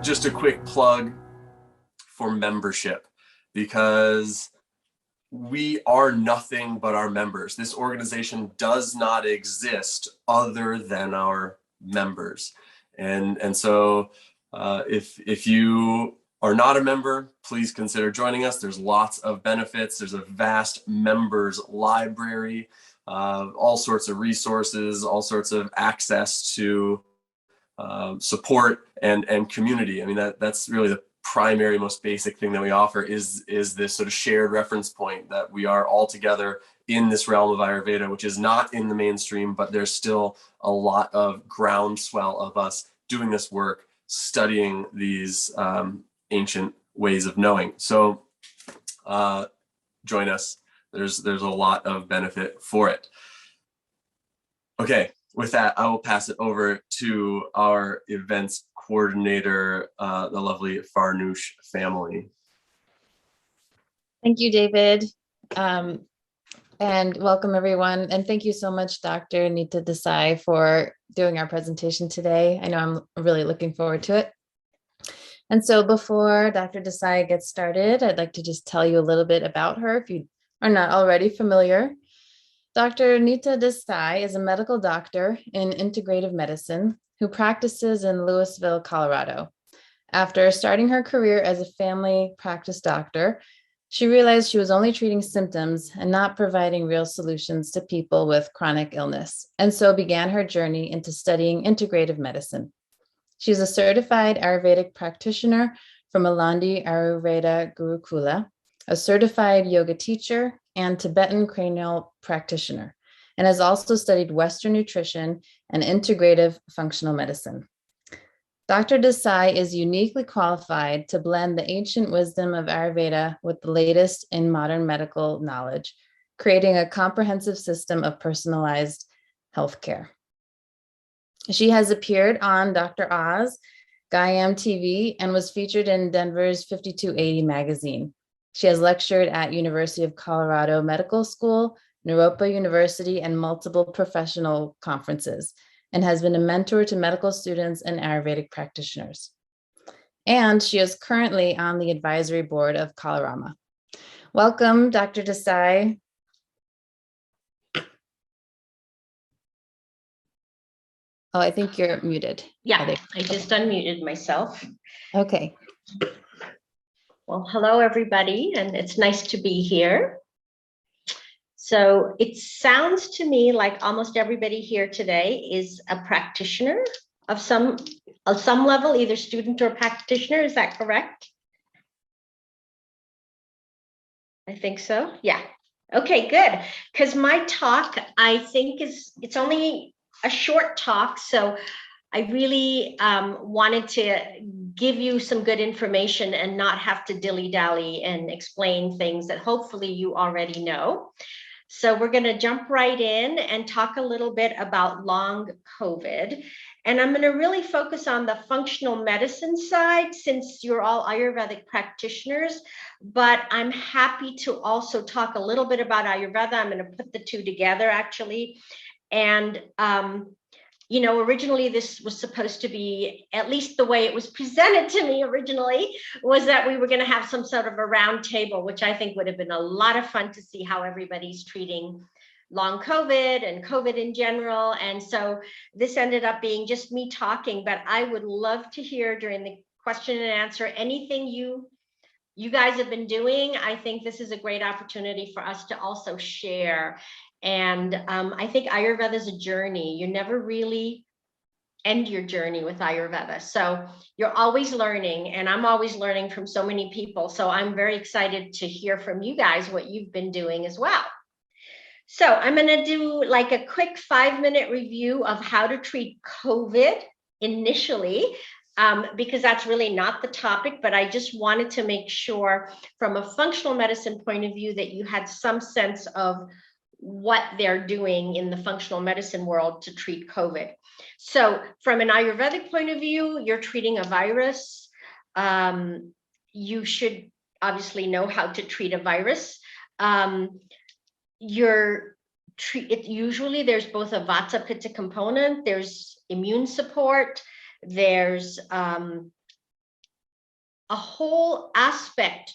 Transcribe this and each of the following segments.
just a quick plug for membership, because we are nothing but our members. This organization does not exist other than our members. And so if you are not a member, please consider joining us. There's lots of benefits. There's a vast members library, all sorts of resources, all sorts of access to support and community. I mean, that's really the primary, most basic thing that we offer is this sort of shared reference point that we are all together in this realm of Ayurveda, which is not in the mainstream, but there's still a lot of groundswell of us doing this work, studying these ancient ways of knowing. So join us. There's a lot of benefit for it. Okay, with that, I will pass it over to our events coordinator, the lovely Farnoosh family. Thank you, David. And welcome everyone. And thank you so much, Dr. Nita Desai, for doing our presentation today. I know I'm really looking forward to it. And so before Dr. Desai gets started, I'd like to just tell you a little bit about her if you are not already familiar. Dr. Nita Desai is a medical doctor in integrative medicine who practices in Louisville, Colorado. After starting her career as a family practice doctor, she realized she was only treating symptoms and not providing real solutions to people with chronic illness, and so began her journey into studying integrative medicine. She's a certified Ayurvedic practitioner from Alandi Ayurveda Gurukula, a certified yoga teacher, and Tibetan cranial practitioner, and has also studied Western nutrition and integrative functional medicine. Dr. Desai is uniquely qualified to blend the ancient wisdom of Ayurveda with the latest in modern medical knowledge, creating a comprehensive system of personalized healthcare. She has appeared on Dr. Oz, Gayam TV, and was featured in Denver's 5280 magazine. She has lectured at University of Colorado Medical School, Naropa University, and multiple professional conferences, and has been a mentor to medical students and Ayurvedic practitioners. And she is currently on the advisory board of Kalarama. Welcome, Dr. Desai. Oh, I think you're muted. Yeah, I just unmuted myself. Okay. Well, hello, everybody, and it's nice to be here. So it sounds to me like almost everybody here today is a practitioner of some level, either student or practitioner. Is that correct? I think so. Yeah. Okay, good. Because my talk, I think, it's only a short talk, so I really wanted to give you some good information and not have to dilly-dally and explain things that hopefully you already know. So we're going to jump right in and talk a little bit about long COVID. And I'm going to really focus on the functional medicine side since you're all Ayurvedic practitioners, but I'm happy to also talk a little bit about Ayurveda. I'm going to put the two together actually. And you know, originally this was supposed to be, at least the way it was presented to me originally, was that we were going to have some sort of a round table, which I think would have been a lot of fun to see how everybody's treating long COVID and COVID in general. And so this ended up being just me talking, but I would love to hear during the question and answer anything you guys have been doing. I think this is a great opportunity for us to also share. And I think Ayurveda is a journey. You never really end your journey with Ayurveda. So you're always learning, and I'm always learning from so many people. So I'm very excited to hear from you guys what you've been doing as well. So I'm going to do like a quick 5-minute review of how to treat COVID initially, because that's really not the topic, but I just wanted to make sure from a functional medicine point of view that you had some sense of what they're doing in the functional medicine world to treat COVID. So from an Ayurvedic point of view, you're treating a virus. You should obviously know how to treat a virus. Usually there's both a Vata Pitta component, there's immune support, there's a whole aspect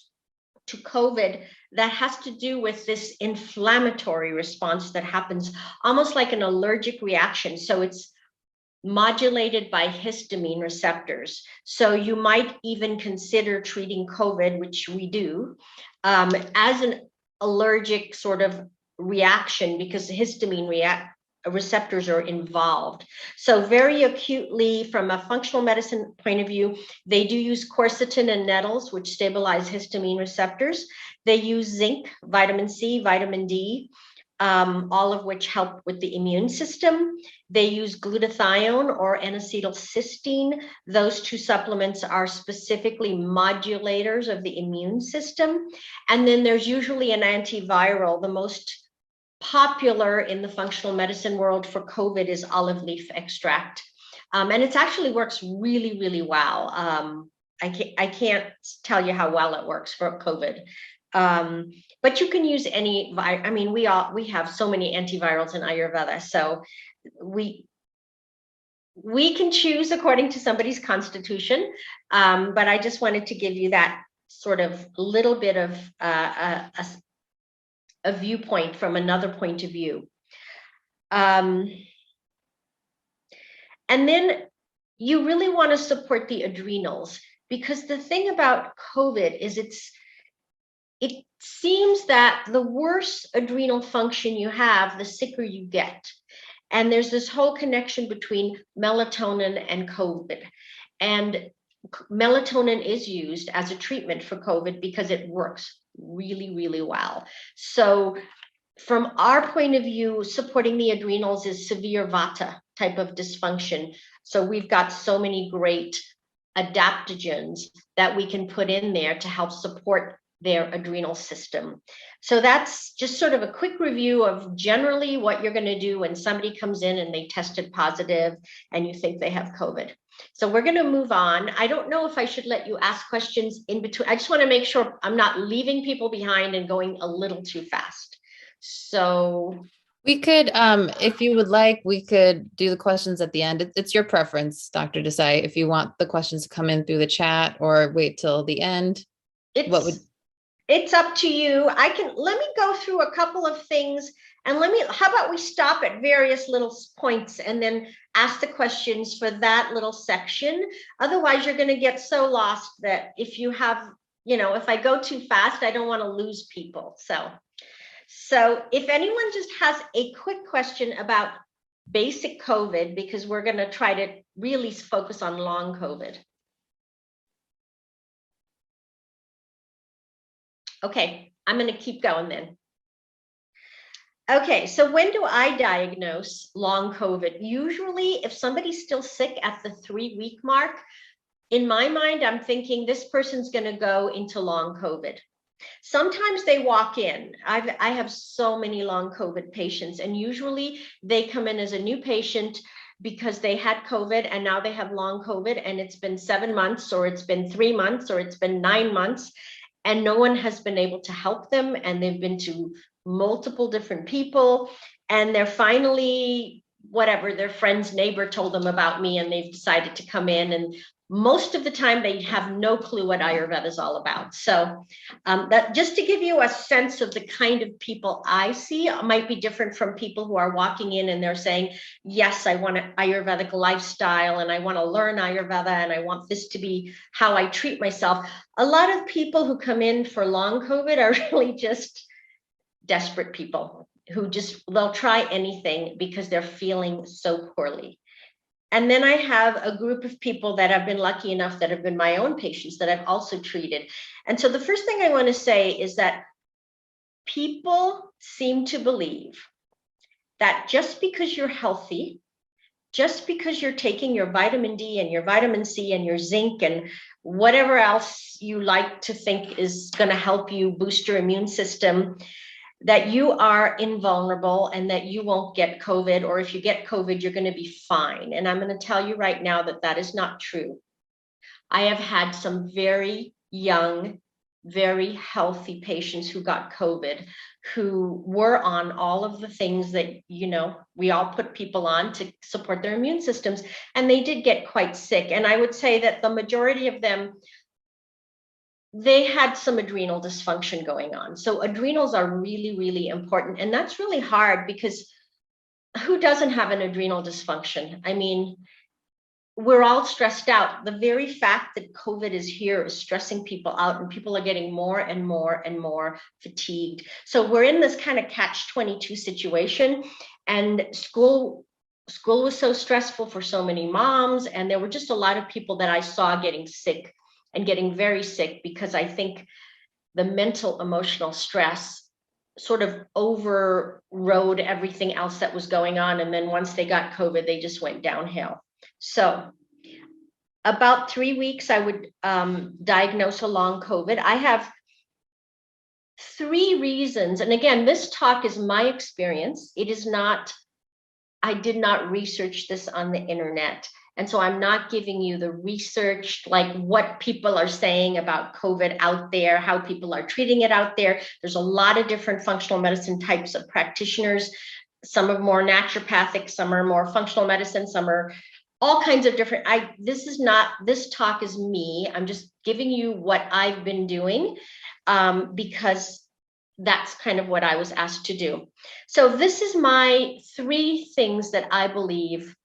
to COVID that has to do with this inflammatory response that happens almost like an allergic reaction. So it's modulated by histamine receptors. So you might even consider treating COVID, which we do, as an allergic sort of reaction because histamine receptors are involved. So very acutely from a functional medicine point of view, they do use quercetin and nettles, which stabilize histamine receptors. They use zinc, vitamin C, vitamin D, all of which help with the immune system. They use glutathione or N-acetylcysteine. Those two supplements are specifically modulators of the immune system. And then there's usually an antiviral. The most popular in the functional medicine world for COVID is olive leaf extract. And it actually works really, really well. I can't tell you how well it works for COVID. But you can use any, I mean, we have so many antivirals in Ayurveda, so we can choose according to somebody's constitution. But I just wanted to give you that sort of little bit of a viewpoint from another point of view. And then you really want to support the adrenals, because the thing about COVID is it seems that the worse adrenal function you have, the sicker you get. And there's this whole connection between melatonin and COVID. And melatonin is used as a treatment for COVID because it works really, really well. So from our point of view, supporting the adrenals is severe vata type of dysfunction. So we've got so many great adaptogens that we can put in there to help support their adrenal system. So that's just sort of a quick review of generally what you're going to do when somebody comes in and they tested positive and you think they have COVID. So we're going to move on. I don't know if I should let you ask questions in between. I just want to make sure I'm not leaving people behind and going a little too fast. So we could, if you would like, we could do the questions at the end. It's your preference, Dr. Desai, if you want the questions to come in through the chat or wait till the end. It's up to you. Let me go through a couple of things and how about we stop at various little points and then ask the questions for that little section. Otherwise, you're going to get so lost that if you have, if I go too fast, I don't want to lose people. So if anyone just has a quick question about basic COVID, because we're going to try to really focus on long COVID. Okay, I'm going to keep going then. Okay, so when do I diagnose long COVID? Usually, if somebody's still sick at the 3-week mark, in my mind, I'm thinking this person's going to go into long COVID. Sometimes they walk in. I have so many long COVID patients, and usually they come in as a new patient because they had COVID and now they have long COVID, and it's been 7 months, or it's been 3 months, or it's been 9 months. And no one has been able to help them. And they've been to multiple different people. And they're finally, whatever, their friend's neighbor told them about me, and they've decided to come in. And most of the time, they have no clue what Ayurveda is all about. So that just to give you a sense of the kind of people I see, might be different from people who are walking in and they're saying, yes, I want an Ayurvedic lifestyle and I want to learn Ayurveda and I want this to be how I treat myself. A lot of people who come in for long COVID are really just desperate people who they'll try anything because they're feeling so poorly. And then I have a group of people that have been lucky enough that have been my own patients that I've also treated. And so the first thing I want to say is that people seem to believe that just because you're healthy, just because you're taking your vitamin D and your vitamin C and your zinc and whatever else you like to think is going to help you boost your immune system, that you are invulnerable and that you won't get COVID, or if you get COVID, you're going to be fine. And I'm going to tell you right now that that is not true. I have had some very young, very healthy patients who got COVID, who were on all of the things that, we all put people on to support their immune systems, and they did get quite sick. And I would say that the majority of them they had some adrenal dysfunction going on. So adrenals are really, really important. And that's really hard because who doesn't have an adrenal dysfunction? I mean, we're all stressed out. The very fact that COVID is here is stressing people out, and people are getting more and more and more fatigued. So we're in this kind of catch-22 situation, and school was so stressful for so many moms, and there were just a lot of people that I saw getting sick and getting very sick because I think the mental emotional stress sort of overrode everything else that was going on. And then once they got COVID, they just went downhill. So about 3 weeks, I would diagnose a long COVID. I have 3 reasons. And again, this talk is my experience. It is not, I did not research this on the internet. And so I'm not giving you the research, like what people are saying about COVID out there, how people are treating it out there. There's a lot of different functional medicine types of practitioners. Some are more naturopathic, some are more functional medicine, some are all kinds of different. This talk is me. I'm just giving you what I've been doing because that's kind of what I was asked to do. So this is my 3 things that I believe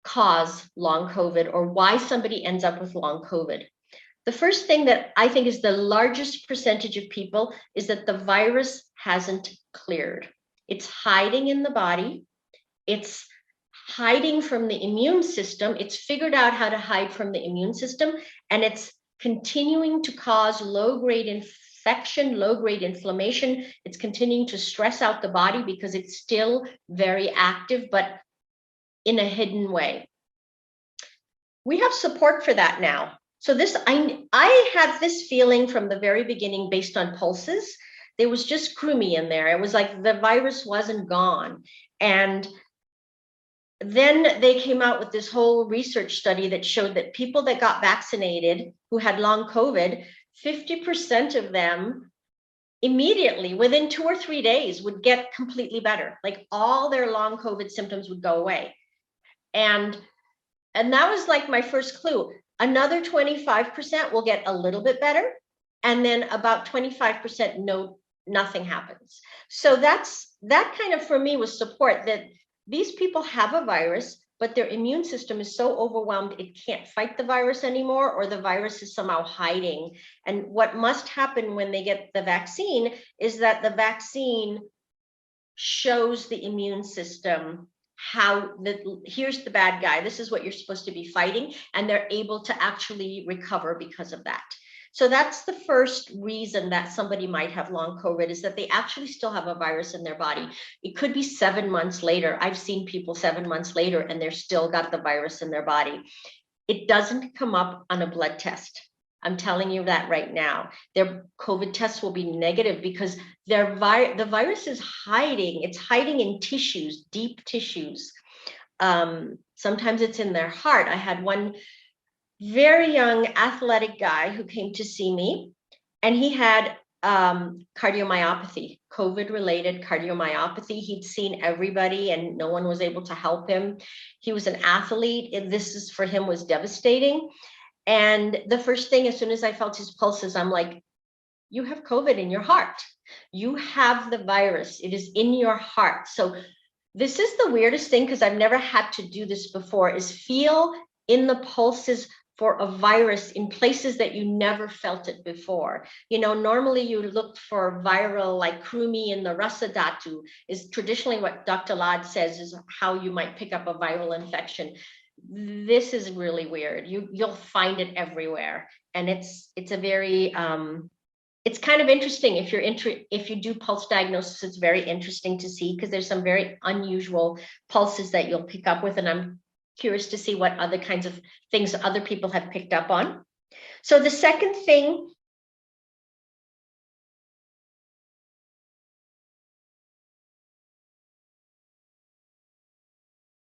cause long COVID, or why somebody ends up with long COVID. The first thing that I think is the largest percentage of people is that the virus hasn't cleared. It's hiding in the body. It's hiding from the immune system. It's figured out how to hide from the immune system, and it's continuing to cause low-grade infection, low-grade inflammation. It's continuing to stress out the body because it's still very active, but in a hidden way. We have support for that now. So this, I had this feeling from the very beginning based on pulses. There was just crummy in there. It was like the virus wasn't gone. And then they came out with this whole research study that showed that people that got vaccinated who had long COVID, 50% of them immediately within 2 or 3 days would get completely better. Like all their long COVID symptoms would go away. And that was like my first clue. Another 25% will get a little bit better. And then about 25%, nothing happens. So that kind of for me was support that these people have a virus, but their immune system is so overwhelmed it can't fight the virus anymore, or the virus is somehow hiding. And what must happen when they get the vaccine is that the vaccine shows the immune system here's the bad guy, this is what you're supposed to be fighting, and they're able to actually recover because of that. So that's the first reason that somebody might have long COVID, is that they actually still have a virus in their body. It could be 7 months later. I've seen people 7 months later and they're still got the virus in their body. It doesn't come up on a blood test. I'm telling you that right now. Their COVID tests will be negative because the virus is hiding. It's hiding in tissues, deep tissues. Sometimes it's in their heart. I had one very young athletic guy who came to see me, and he had cardiomyopathy, COVID-related cardiomyopathy. He'd seen everybody and no one was able to help him. He was an athlete, and for him was devastating. And the first thing, as soon as I felt his pulses, I'm like, you have COVID in your heart. You have the virus. It is in your heart. So this is the weirdest thing, because I've never had to do this before, is feel in the pulses for a virus in places that you never felt it before. You know, normally you look for viral, like krumi in the rasa dhatu is traditionally what Dr. Lad says is how you might pick up a viral infection. This is really weird. You'll find it everywhere, and it's a very it's kind of interesting. If you do pulse diagnosis, it's very interesting to see, because there's some very unusual pulses that you'll pick up with, and I'm curious to see what other kinds of things other people have picked up on. So the second thing